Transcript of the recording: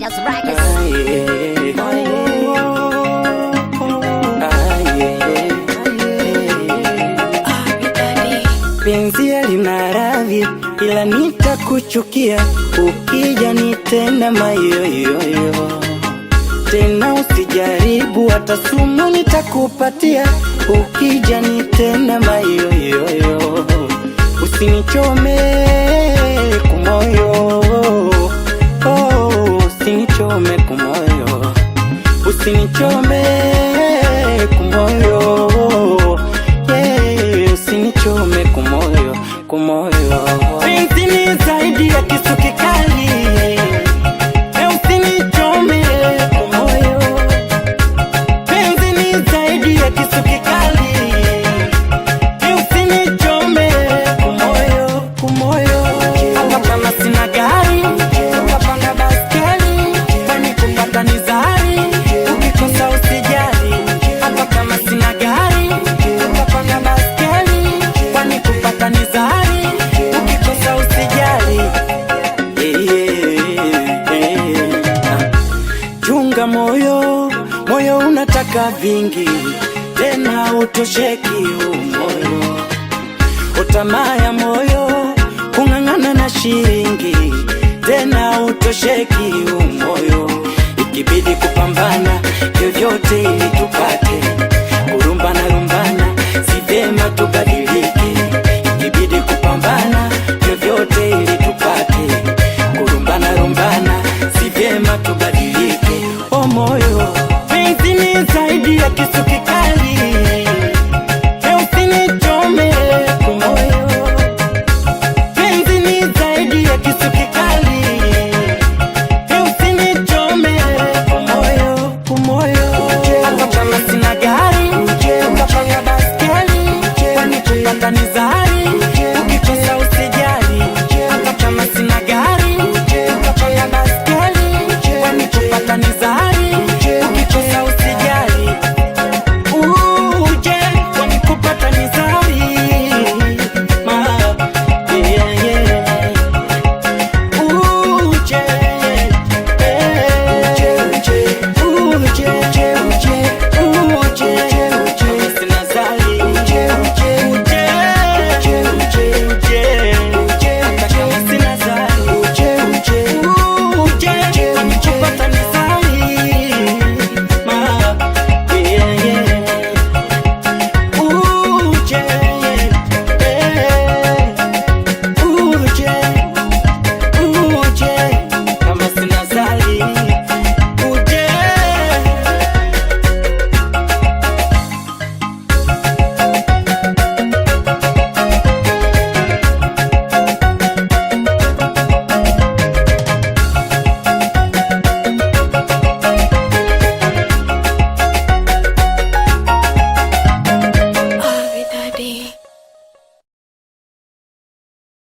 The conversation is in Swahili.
Midas Records. Penzi lina radhi ila nitakuchukia ukija nitenda mayoyoyo. Tena usijaribu hata sumu nitakupatia ukija nitenda mayoyoyo. Usinichome kumoyo, usinichome kumoyo, usinichome kumoyo, usinichome kumoyo, kumoyo. Penzi ni zaidi ya kisu kikali, usinichome kumoyo. Penzi ni zaidi ya kisu kikali, usinichome kumoyo, kumoyo. Hata kama sina gari, utapanda baskeli, kwani kupata ni zari, ukikosa usijali. Hata kama sina gari, utapanda baskeli, kwani kupata ni zari, ukikosa usijali. Chunga moyo, moyo unataka vingi, tena utosheki moyo. Utamaa ya moyo, kung'ang'ana na shilingi, tena utosheki moyo. Ikibidi kupambana vyovyote ili tupate, kurumbana rumbana si vyema tubadilike. Ikibidi kupambana vyovyote ili tupate, kurumbana rumbana si vyema tubadilike. O moyo, penzi ni zaidi ya kisu kikali, usinichome kumoyo. Penzi ni zaidi ya kisu kikali, usinichome kumoyo, kumoyo. Hata kama sina gari, utapanda baskeli, kwani kupata ni zari.